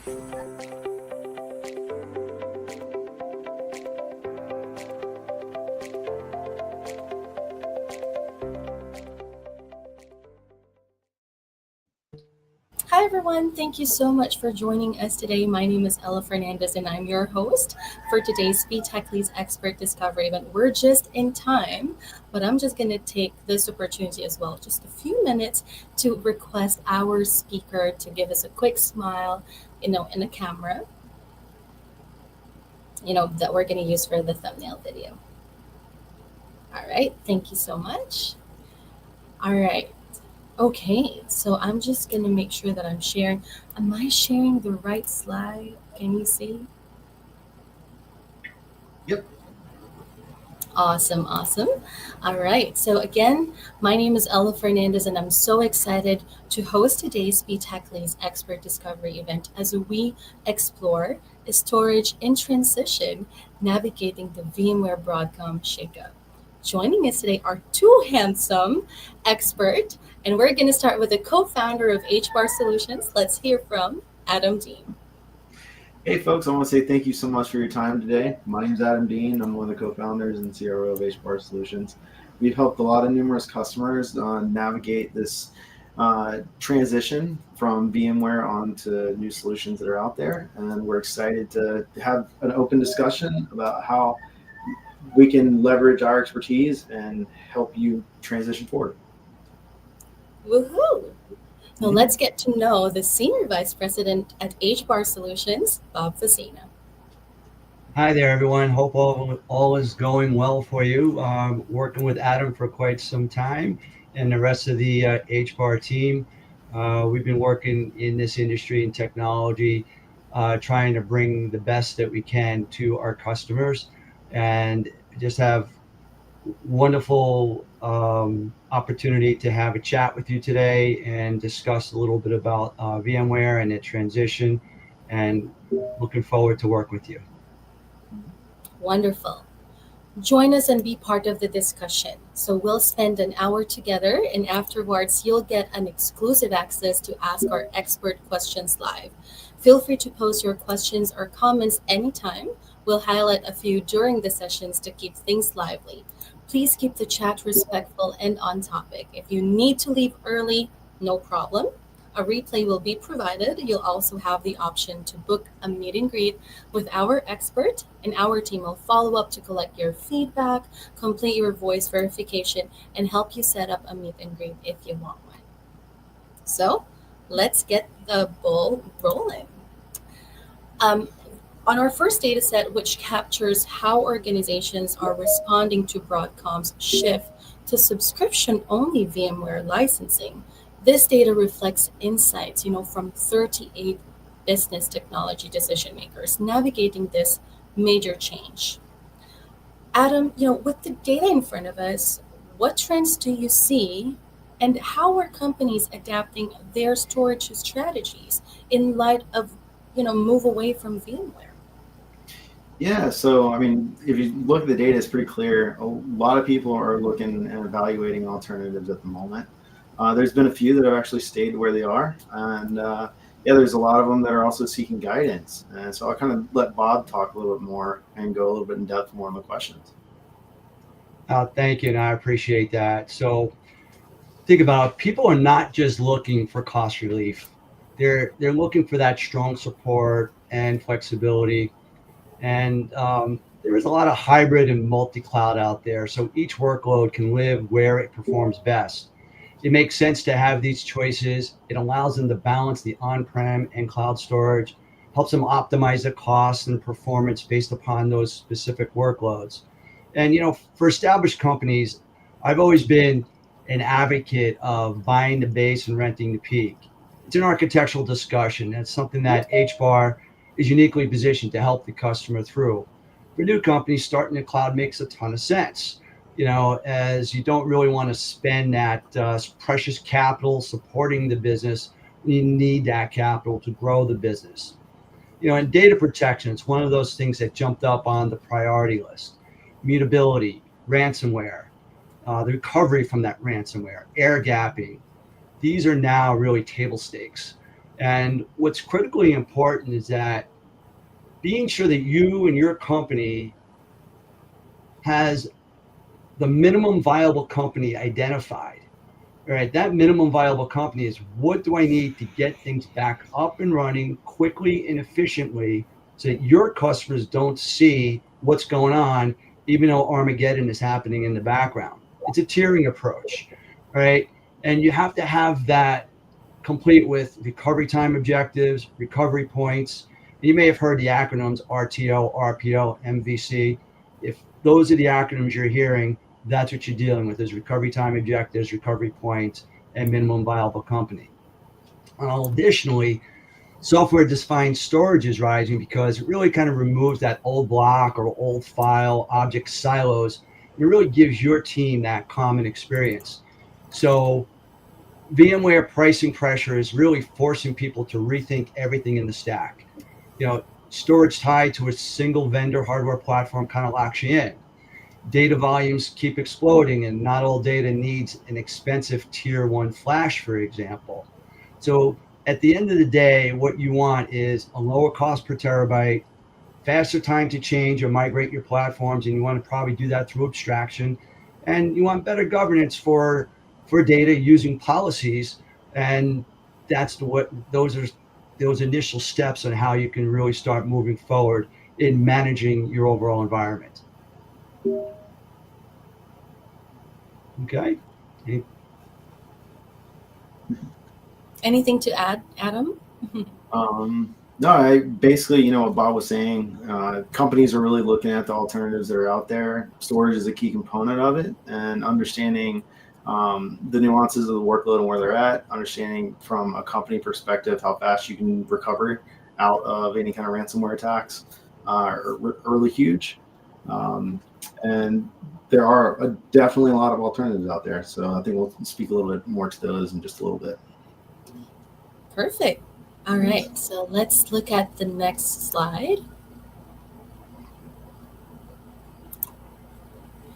Hi, everyone. Thank you so much for joining us today. My name is Ella Fernandez, and I'm your host for today's Speed Tech Leads Expert Discovery event. We're just in time, but I'm just going to take this opportunity as well, just a few minutes, to request our speaker to give us a quick smile, in the camera, that we're going to use for the thumbnail video. All right. Thank you so much. All right. Okay, so I'm just gonna make sure that I'm sharing. Am I sharing the right slide? Can you see? Yep. Awesome, awesome. All right, so again, my name is Ella Fernandez, and I'm so excited to host today's Speed Tech Leads Expert Discovery event as we explore storage in transition, navigating the VMware Broadcom Shakeup. Joining us today are two handsome experts, and we're going to start with the co-founder of HBAR Solutions. Let's hear from Adam Dean. Hey, folks, I want to say thank you so much for your time today. My name is Adam Dean. I'm one of the co-founders and CRO of HBAR Solutions. We've helped a lot of numerous customers navigate this transition from VMware onto new solutions that are out there. And we're excited to have an open discussion about how we can leverage our expertise and help you transition forward. Woohoo! Now let's get to know the Senior Vice President at HBAR Solutions, Bob Facina. Hi there, everyone. Hope all is going well for you. Working with Adam for quite some time and the rest of the HBAR team. We've been working in this industry and technology, trying to bring the best that we can to our customers and just have wonderful opportunity to have a chat with you today and discuss a little bit about VMware and its transition, and looking forward to work with you. Wonderful. Join us and be part of the discussion. So we'll spend an hour together, and afterwards, you'll get an exclusive access to ask our expert questions live. Feel free to post your questions or comments anytime. We'll highlight a few during the sessions to keep things lively. Please keep the chat respectful and on topic. If you need to leave early, no problem. A replay will be provided. You'll also have the option to book a meet and greet with our expert, and our team will follow up to collect your feedback, complete your voice verification, and help you set up a meet and greet if you want one. So let's get the ball rolling. On our first data set, which captures how organizations are responding to Broadcom's shift to subscription-only VMware licensing, this data reflects insights, from 38 business technology decision makers navigating this major change. Adam, with the data in front of us, what trends do you see, and how are companies adapting their storage strategies in light of, move away from VMware? Yeah, so if you look at the data, it's pretty clear. A lot of people are looking and evaluating alternatives at the moment. There's been a few that have actually stayed where they are, and there's a lot of them that are also seeking guidance. And so I'll kind of let Bob talk a little bit more and go a little bit in depth more on the questions. Thank you, and I appreciate that. So think about it. People are not just looking for cost relief. They're looking for that strong support and flexibility. And there is a lot of hybrid and multi-cloud out there, so each workload can live where it performs best. It makes sense to have these choices. It allows them to balance the on-prem and cloud storage, helps them optimize the cost and performance based upon those specific workloads. And for established companies, I've always been an advocate of buying the base and renting the peak. It's an architectural discussion. It's something that HBAR is uniquely positioned to help the customer through. For new companies, starting in the cloud makes a ton of sense, as you don't really want to spend that precious capital supporting the business. You need that capital to grow the business. And data protection is one of those things that jumped up on the priority list. Mutability, ransomware, the recovery from that ransomware, air gapping. These are now really table stakes. And what's critically important is that being sure that you and your company has the minimum viable company identified. All right, that minimum viable company is what do I need to get things back up and running quickly and efficiently so that your customers don't see what's going on, even though Armageddon is happening in the background. It's a tiering approach, right? And you have to have that complete with recovery time objectives, recovery points. You may have heard the acronyms RTO, RPO, MVC. If those are the acronyms you're hearing, that's what you're dealing with is recovery time objectives, recovery points, and minimum viable company. Additionally, software defined storage is rising because it really kind of removes that old block or old file object silos. It really gives your team that common experience. So VMware pricing pressure is really forcing people to rethink everything in the stack. Storage tied to a single vendor hardware platform kind of locks you in. Data volumes keep exploding, and not all data needs an expensive tier one flash, for example. So at the end of the day, what you want is a lower cost per terabyte, faster time to change or migrate your platforms, and you want to probably do that through abstraction. And you want better governance for data using policies, and that's what those are those initial steps on how you can really start moving forward in managing your overall environment. Okay. Anything to add, Adam? No, I basically, what Bob was saying, companies are really looking at the alternatives that are out there. Storage is a key component of it, and understanding the nuances of the workload and where they're at, understanding from a company perspective how fast you can recover out of any kind of ransomware attacks are really huge. And there are definitely a lot of alternatives out there. So I think we'll speak a little bit more to those in just a little bit. Perfect. All right, so let's look at the next slide.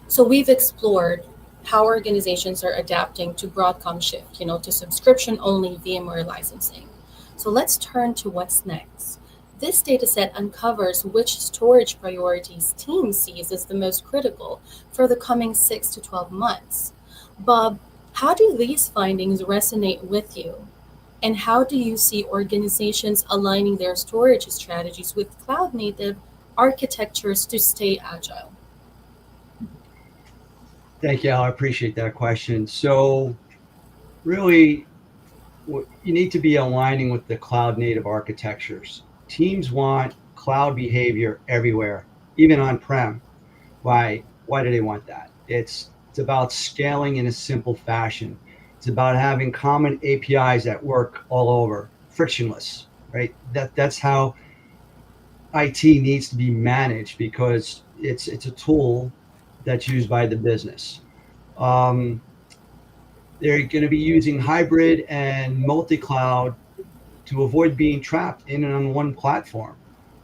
So we've explored how organizations are adapting to Broadcom shift, to subscription-only VMware licensing. So let's turn to what's next. This dataset uncovers which storage priorities teams sees as the most critical for the coming 6 to 12 months. Bob, how do these findings resonate with you? And how do you see organizations aligning their storage strategies with cloud-native architectures to stay agile? Thank you, Al. I appreciate that question. So really, you need to be aligning with the cloud native architectures. Teams want cloud behavior everywhere, even on-prem. Why do they want that? It's about scaling in a simple fashion. It's about having common APIs that work all over, frictionless, right? That's how IT needs to be managed because it's a tool that's used by the business. Um, they're going to be using hybrid and multi-cloud to avoid being trapped in and on one platform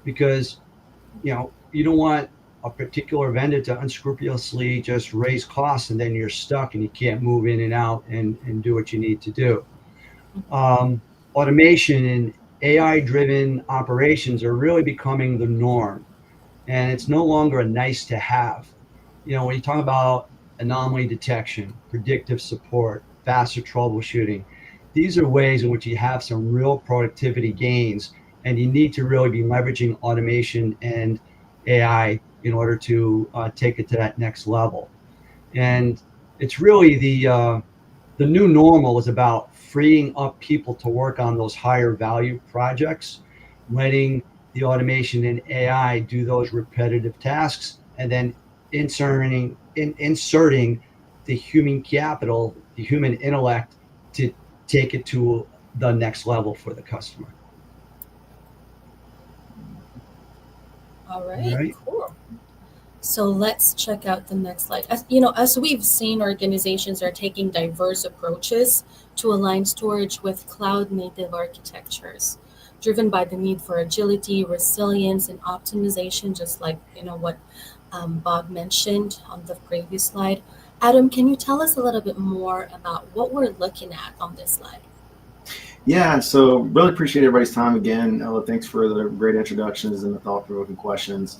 because you don't want a particular vendor to unscrupulously just raise costs and then you're stuck and you can't move in and out and do what you need to do. Automation and AI driven operations are really becoming the norm, and it's no longer a nice to have. When you talk about anomaly detection, predictive support, faster troubleshooting, these are ways in which you have some real productivity gains, and you need to really be leveraging automation and AI in order to take it to that next level. And it's really the new normal is about freeing up people to work on those higher value projects, letting the automation and AI do those repetitive tasks, and then inserting the human capital, the human intellect to take it to the next level for the customer. All right, cool. So let's check out the next slide. As we've seen, organizations are taking diverse approaches to align storage with cloud-native architectures, driven by the need for agility, resilience, and optimization, just like what Bob mentioned on the previous slide. Adam, can you tell us a little bit more about what we're looking at on this slide? Yeah, so really appreciate everybody's time again. Ella, thanks for the great introductions and the thought-provoking questions.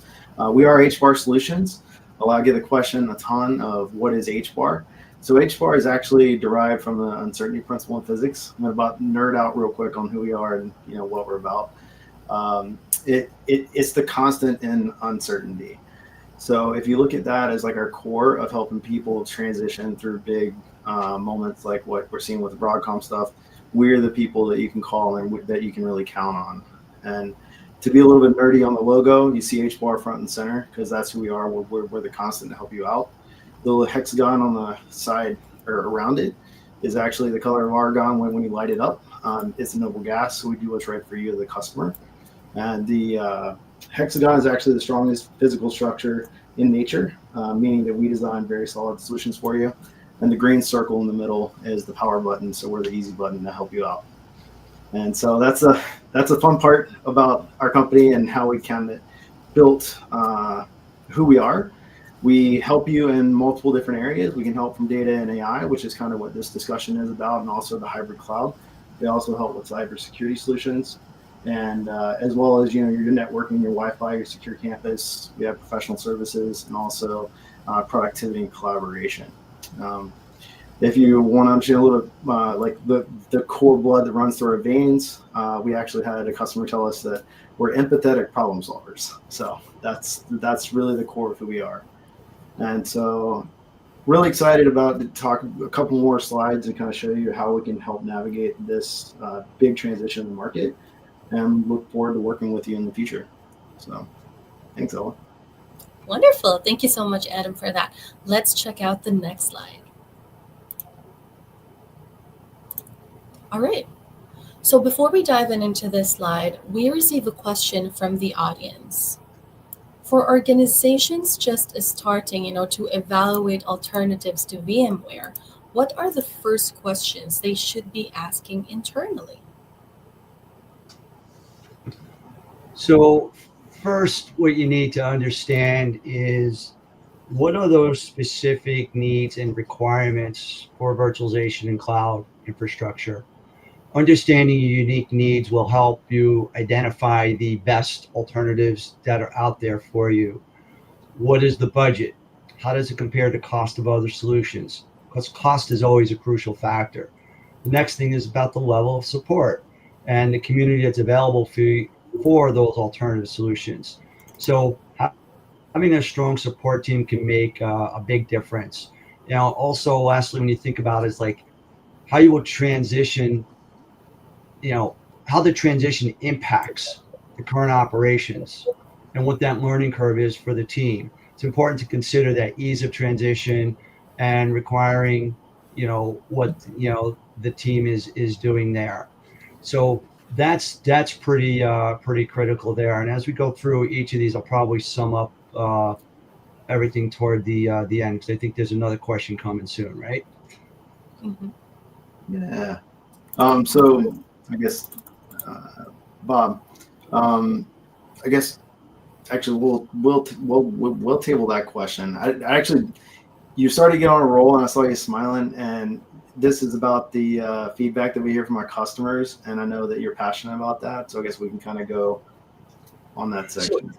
We are HBAR Solutions. I get the question a ton of what is HBAR. So HBAR is actually derived from the uncertainty principle in physics. I'm about nerd out real quick on who we are and what we're about. It's the constant in uncertainty. So if you look at that as like our core of helping people transition through big moments like what we're seeing with the Broadcom stuff, we're the people that you can call and that you can really count on. And to be a little bit nerdy on the logo, you see HBAR front and center because that's who we are. We're the constant to help you out. The little hexagon on the side or around it is actually the color of argon when you light it up. It's a noble gas, so we do what's right for you, the customer. And the hexagon is actually the strongest physical structure in nature, meaning that we design very solid solutions for you. And the green circle in the middle is the power button, so we're the easy button to help you out. And so that's a fun part about our company and how we kind of built who we are. We help you in multiple different areas. We can help from data and AI, which is kind of what this discussion is about, and also the hybrid cloud. We also help with cybersecurity solutions, and as well as your networking, your Wi-Fi, your secure campus. We have professional services and also productivity and collaboration. If you want to understand a little like the core blood that runs through our veins, we actually had a customer tell us that we're empathetic problem solvers. So that's really the core of who we are. And so really excited about to talk a couple more slides and kind of show you how we can help navigate this big transition in the market, and look forward to working with you in the future. So thanks, Ella. Wonderful. Thank you so much, Adam, for that. Let's check out the next slide. All right. So before we dive into this slide, we receive a question from the audience. For organizations just starting, to evaluate alternatives to VMware, what are the first questions they should be asking internally? So first, what you need to understand is what are those specific needs and requirements for virtualization and cloud infrastructure. Understanding your unique needs will help you identify the best alternatives that are out there for you. What is the budget? How does it compare to cost of other solutions? Because cost is always a crucial factor. The next thing is about the level of support and the community that's available for those alternative solutions. So having a strong support team can make a big difference. Also, lastly, when you think about it, is like how you will transition, how the transition impacts the current operations and what that learning curve is for the team. It's important to consider that ease of transition and requiring, what, the team is doing there. So that's pretty critical there. And as we go through each of these, I'll probably sum up everything toward the end, because I think there's another question coming soon, right? Mm-hmm. Yeah. So I guess Bob, I guess actually we'll table that question. I actually, you started to get on a roll and I saw you smiling, and this is about the feedback that we hear from our customers, and I know that you're passionate about that, so I guess we can kind of go on that section.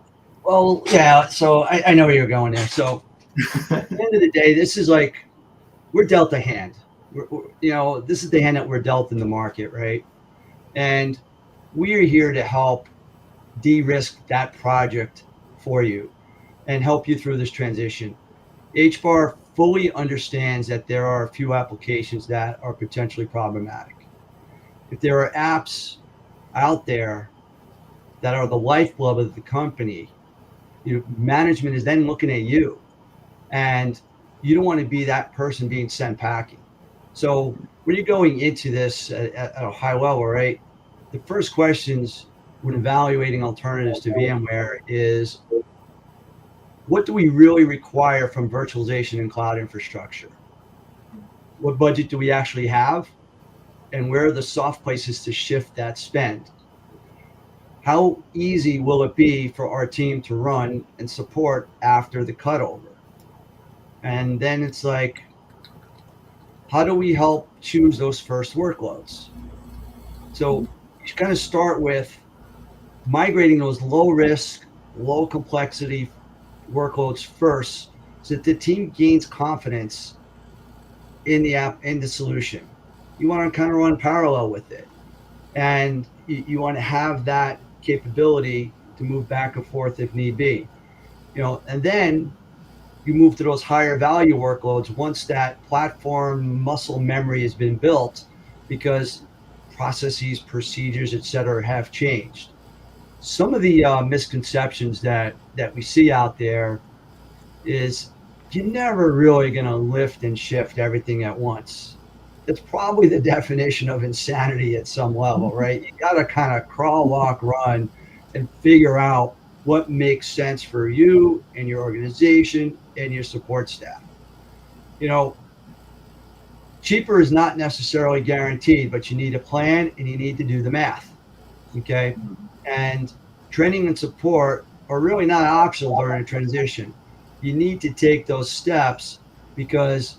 Well, yeah, so I know where you're going there. So at the end of the day, this is like, we're dealt a hand. This is the hand that we're dealt in the market, right? And we are here to help de-risk that project for you and help you through this transition. HBAR fully understands that there are a few applications that are potentially problematic. If there are apps out there that are the lifeblood of the company, management is then looking at you, and you don't want to be that person being sent packing. So when you're going into this at a high level, right, the first questions when evaluating alternatives to VMware is, what do we really require from virtualization and cloud infrastructure? What budget do we actually have? And where are the soft places to shift that spend? How easy will it be for our team to run and support after the cutover? And then it's like, how do we help choose those first workloads? So you kind of start with migrating those low risk, low complexity workloads first so that the team gains confidence in the app, in the solution. You want to kind of run parallel with it. And you want to have that capability to move back and forth if need be. And then you move to those higher value workloads once that platform muscle memory has been built, because processes, procedures, et cetera, have changed. Some of the misconceptions that we see out there is you're never really going to lift and shift everything at once. It's probably the definition of insanity at some level, right? You got to kind of crawl, walk, run, and figure out what makes sense for you and your organization and your support staff. You know, cheaper is not necessarily guaranteed, but you need a plan and you need to do the math. Okay. And training and support are really not optional during a transition. You need to take those steps, because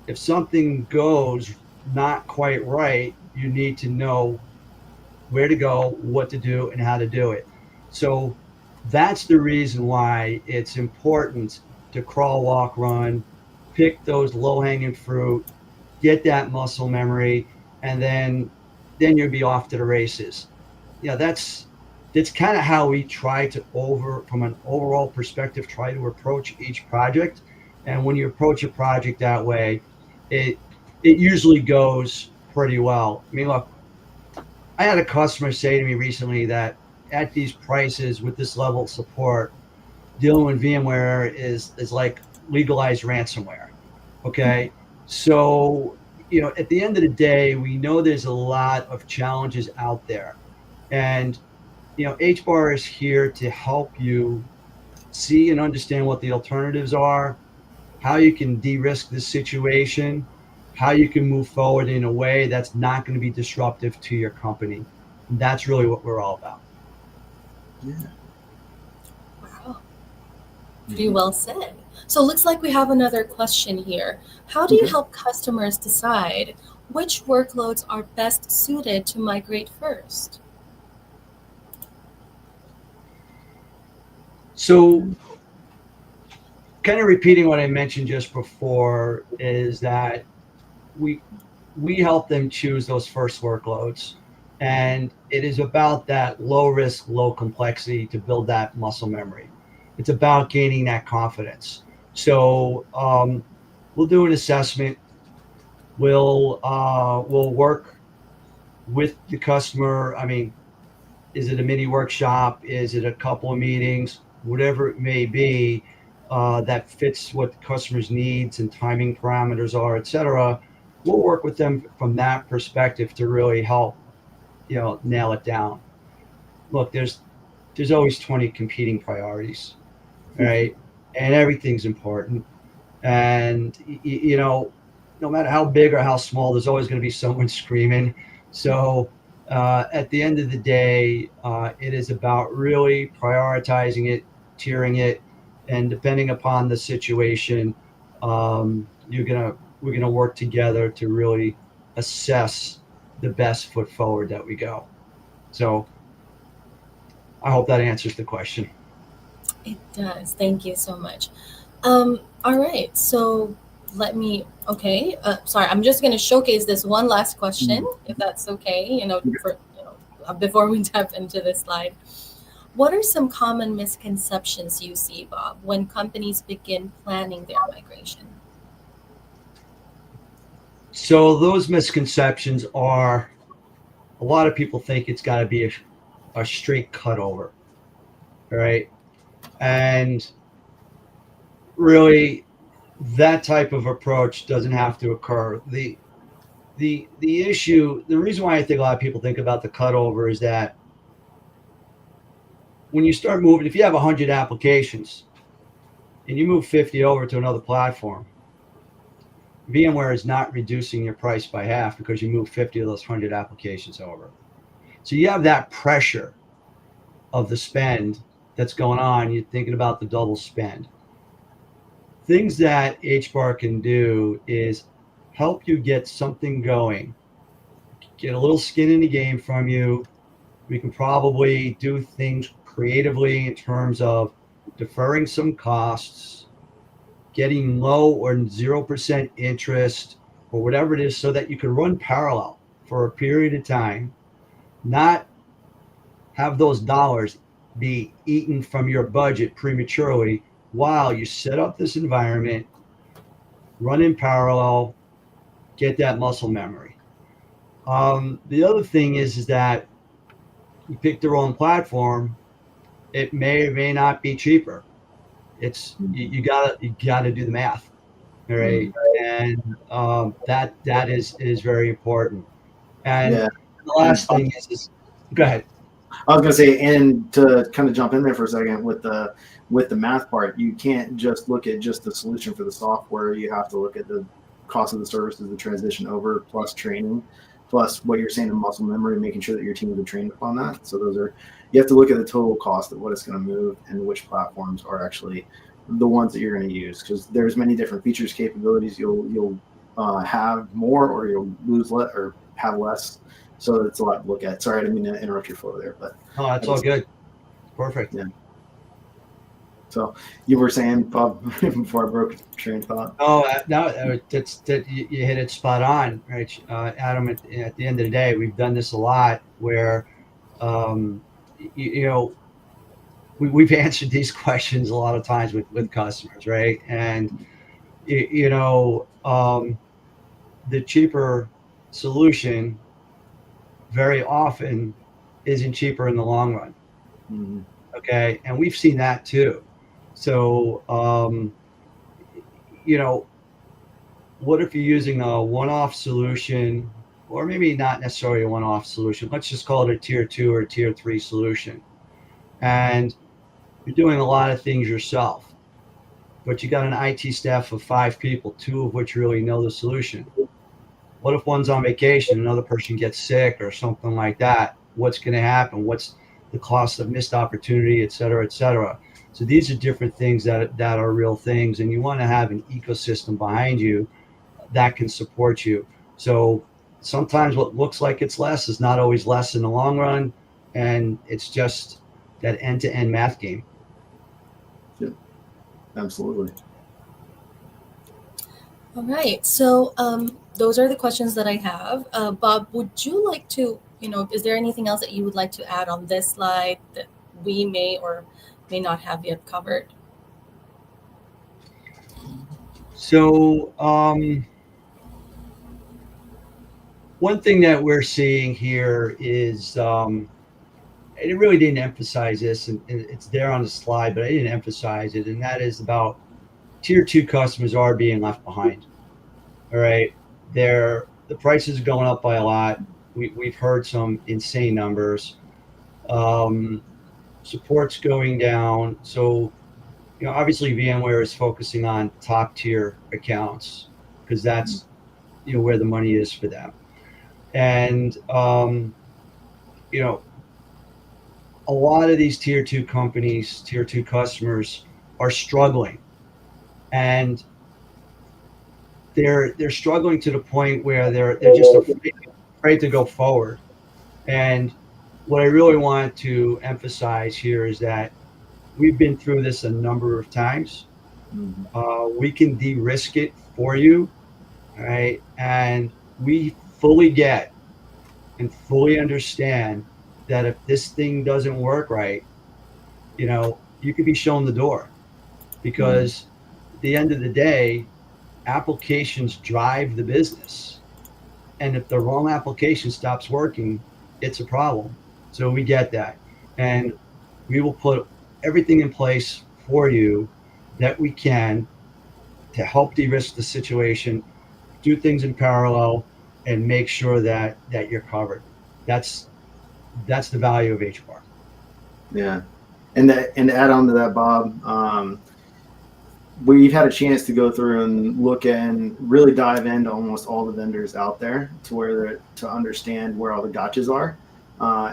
if something goes not quite right, you need to know where to go, what to do, and how to do it. So that's the reason why it's important to crawl, walk, run, pick those low hanging fruit, get that muscle memory, and then you'll be off to the races. That's kind of how we try to from an overall perspective, try to approach each project. And when you approach a project that way, it it usually goes pretty well. I mean, look, I had a customer say to me recently that at these prices with this level of support, dealing with VMware is like legalized ransomware. Okay. So, at the end of the day, we know there's a lot of challenges out there. And, HBAR is here to help you see and understand what the alternatives are, how you can de-risk this situation, how you can move forward in a way that's not going to be disruptive to your company. And that's really what we're all about. Yeah. Wow. Pretty well said. So it looks like we have another question here. How do you Okay. help customers decide which workloads are best suited to migrate first? So, kind of repeating what I mentioned just before, is that we we help them choose those first workloads, and it is about that low risk, low complexity to build that muscle memory. It's about gaining that confidence. So we'll do an assessment. We'll work with the customer. I mean, is it a mini workshop? Is it a couple of meetings? Whatever it may be, that fits what the customer's needs and timing parameters are, et cetera. We'll work with them from that perspective to really help, nail it down. Look, there's always 20 competing priorities, right? And everything's important. And no matter how big or how small, there's always going to be someone screaming. So at the end of the day, it is about really prioritizing it, tiering it, and depending upon the situation, we're gonna work together to really assess the best foot forward that we go. So I hope that answers the question. It does. Thank you so much. All right. So okay. Sorry, I'm just going to showcase this one last question, if that's okay, before we dive into this slide. What are some common misconceptions you see, Bob, when companies begin planning their migration? So those misconceptions are, a lot of people think it's got to be a straight cutover, right? And really, that type of approach doesn't have to occur. The issue, the reason why I think a lot of people think about the cutover is that when you start moving, if you have 100 applications and you move 50 over to another platform, VMware is not reducing your price by half because you move 50 of those 100 applications over. So you have that pressure of the spend that's going on. You're thinking about the double spend. Things that HBAR can do is help you get something going, get a little skin in the game from you. We can probably do things creatively in terms of deferring some costs, getting low or 0% interest or whatever it is, so that you can run parallel for a period of time, not have those dollars be eaten from your budget prematurely while you set up this environment, run in parallel, get that muscle memory. The other thing is that you pick the wrong platform, it may or may not be cheaper. It's you gotta do the math, all right? Mhm. And that is very important. And Yeah. the And last thing is go ahead. I was gonna say, and to kind of jump in there for a second with the math part, you can't just look at just the solution for the software. You have to look at the cost of the services, the transition over, plus training, plus what you're saying in muscle memory, making sure that your teams are trained upon that. So those are you have to look at the total cost of what it's going to move and which platforms are actually the ones that you're going to use, because there's many different features, capabilities. You'll have more, or you'll lose less, or have less. So it's a lot to look at. Sorry, I didn't mean to interrupt your flow there, but Oh, I that's all just, good. Perfect. yeah. So you were saying, Bob, before I broke train of thought. Oh, no, you hit it spot on, right, Adam. At the end of the day, we've done this a lot where, um, you know, we've answered these questions a lot of times with customers, right? And you know, the cheaper solution very often isn't cheaper in the long run. Mm-hmm. Okay, and we've seen that too. So, you know, what if you're using a one-off solution, or maybe not necessarily a one-off solution? Let's just call it a tier two or tier three solution, and you're doing a lot of things yourself, but you got an IT staff of 5 people, two of which really know the solution. What if one's on vacation, another person gets sick or something like that? What's going to happen? What's the cost of missed opportunity, et cetera, et cetera? So these are different things that are real things, and you want to have an ecosystem behind you that can support you. So sometimes what looks like it's less is not always less in the long run, and it's just that end-to-end math game. Yep, absolutely. All right. So those are the questions that I have. Bob, would you like to, is there anything else that you would like to add on this slide that we may or may not have yet covered? So one thing that we're seeing here is, I really didn't emphasize this, and it's there on the slide, but I didn't emphasize it, and that is about tier two customers are being left behind. All right, the prices are going up by a lot. We've heard some insane numbers. Um, Support's going down. So, obviously VMware is focusing on top tier accounts because that's where the money is for them. And you know, a lot of these tier two companies, tier two customers are struggling, and they're struggling to the point where they're just afraid to go forward. And what I really want to emphasize here is that we've been through this a number of times. Mm-hmm. We can de-risk it for you, right? And we fully get and fully understand that if this thing doesn't work right, you could be shown the door, Mm-hmm. because at the end of the day, applications drive the business. And if the wrong application stops working, it's a problem. So we get that. And we will put everything in place for you that we can to help de-risk the situation, do things in parallel, and make sure that you're covered. That's that's the value of HBAR. Yeah, and to add on to that, Bob, we've had a chance to go through and look and really dive into almost all the vendors out there to understand where all the gotchas are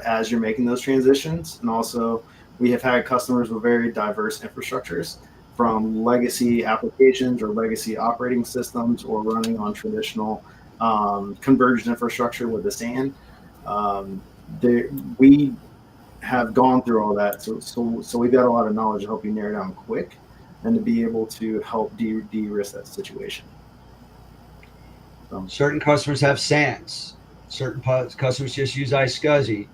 as you're making those transitions. And also, we have had customers with very diverse infrastructures, from legacy applications or legacy operating systems, or running on traditional converged infrastructure with the SAN. We have gone through all that, so we've got a lot of knowledge to help you narrow down quick, and to be able to help de-risk that situation. Certain customers have SANs. Certain customers just use iSCSI.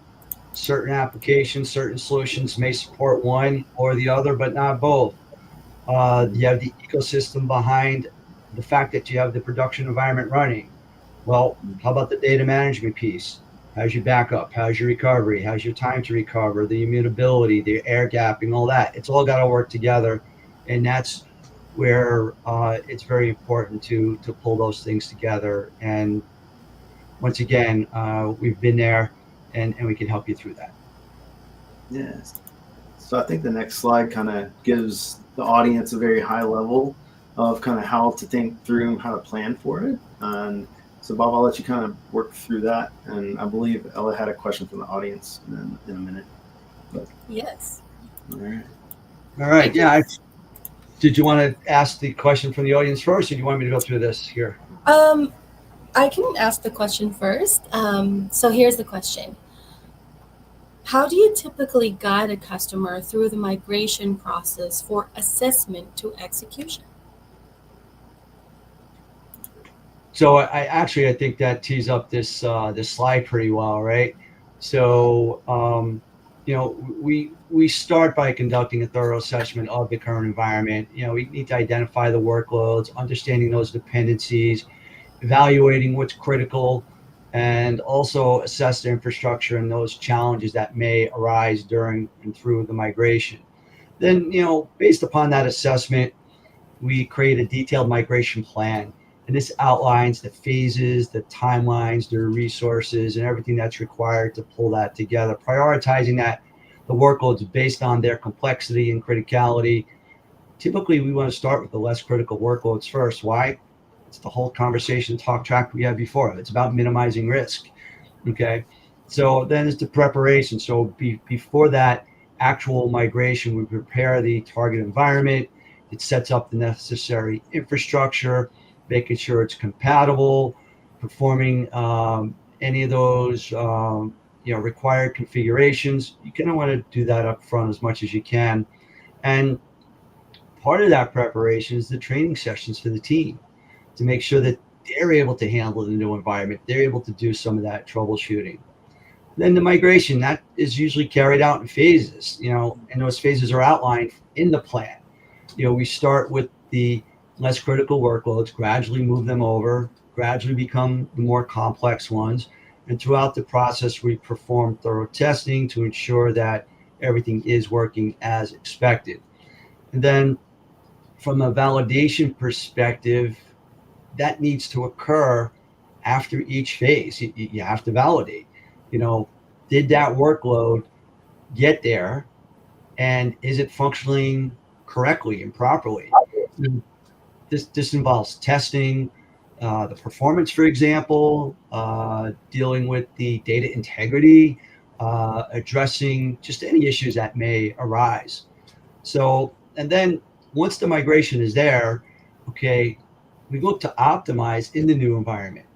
Certain applications, certain solutions may support one or the other, but not both. You have the ecosystem behind the fact that you have the production environment running. Well, how about the data management piece? How's your backup? How's your recovery? How's your time to recover? The immutability, the air gapping, all that. It's all got to work together. And that's where it's very important to pull those things together. And once again, we've been there, and we can help you through that. Yes. So I think the next slide kind of gives the audience a very high level of kind of how to think through how to plan for it. And so Bob, I'll let you kind of work through that. And I believe Ella had a question from the audience in a minute. But, Yes. All right. All right. Yeah. Did you want to ask the question from the audience first, or do you want me to go through this here? I can ask the question first. So here's the question. How do you typically guide a customer through the migration process for assessment to execution? So I think that tees up this this slide pretty well, right? So we start by conducting a thorough assessment of the current environment. We need to identify the workloads, understanding those dependencies, evaluating what's critical, and also assess the infrastructure and those challenges that may arise during and through the migration. Then, based upon that assessment, we create a detailed migration plan. And this outlines the phases, the timelines, the resources, and everything that's required to pull that together, prioritizing the workloads based on their complexity and criticality. Typically, we want to start with the less critical workloads first. Why? It's the whole conversation talk track we had before. It's about minimizing risk. Okay. So then it's the preparation. So before that actual migration, we prepare the target environment. It sets up the necessary infrastructure, making sure it's compatible, performing any of those required configurations. You kind of want to do that up front as much as you can. And part of that preparation is the training sessions for the team, to make sure that they're able to handle the new environment. They're able to do some of that troubleshooting. Then the migration, that is usually carried out in phases, and those phases are outlined in the plan. We start with the less critical workloads, gradually move them over, gradually become the more complex ones. And throughout the process, we perform thorough testing to ensure that everything is working as expected. And then from a validation perspective, that needs to occur after each phase. You have to validate, did that workload get there, and is it functioning correctly and properly? This involves testing the performance, for example, dealing with the data integrity, addressing just any issues that may arise. So, and then once the migration is there, okay, we look to optimize in the new environment.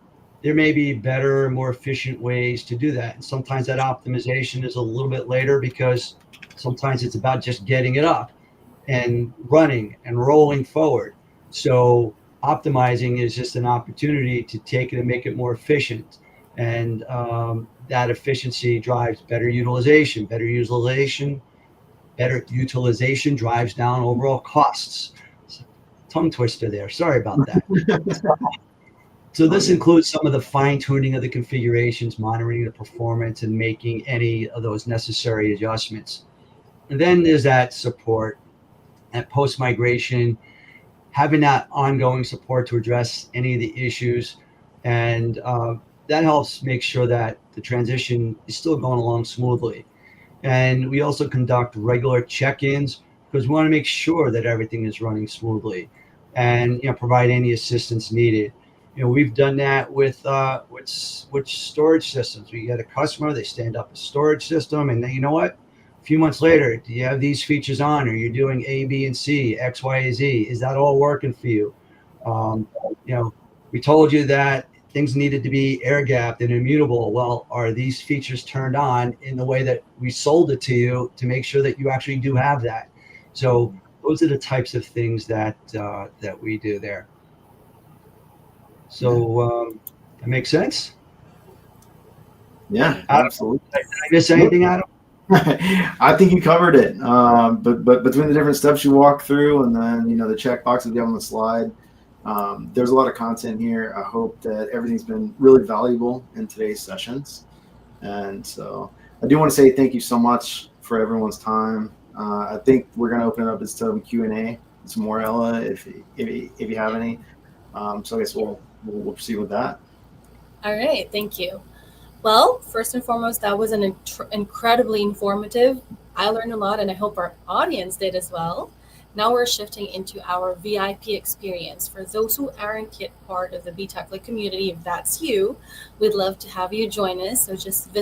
There may be better, more efficient ways to do that. And sometimes that optimization is a little bit later, because sometimes it's about just getting it up and running and rolling forward. So optimizing is just an opportunity to take it and make it more efficient. And that efficiency drives better utilization. Better utilization drives down overall costs. Tongue twister there. Sorry about that. So this includes some of the fine tuning of the configurations, monitoring the performance, and making any of those necessary adjustments. And then there's that support at post-migration, having that ongoing support to address any of the issues. And that helps make sure that the transition is still going along smoothly. And we also conduct regular check-ins, because we want to make sure that everything is running smoothly, and provide any assistance needed. We've done that with storage systems. We get a customer, they stand up a storage system, and then, you know what? A few months later, do you have these features on? Or you're doing A, B, and C, X, Y, Z? Is that all working for you? We told you that things needed to be air gapped and immutable. Well, are these features turned on in the way that we sold it to you to make sure that you actually do have that? So those are the types of things that that we do there. So that makes sense. Yeah, Adam, absolutely. did I miss Nope. anything, Adam? I think you covered it. But between the different steps you walk through, and then the check boxes you have on the slide, there's a lot of content here. I hope that everything's been really valuable in today's sessions, and so I do want to say thank you so much for everyone's time. I think we're going to open it up as some Q&A, some more, Ella, if you have any. So I guess we'll proceed with that. All right, thank you. Well, first and foremost, that was an incredibly informative. I learned a lot, and I hope our audience did as well. Now we're shifting into our VIP experience. For those who aren't yet part of the BTech community, if that's you, we'd love to have you join us. So just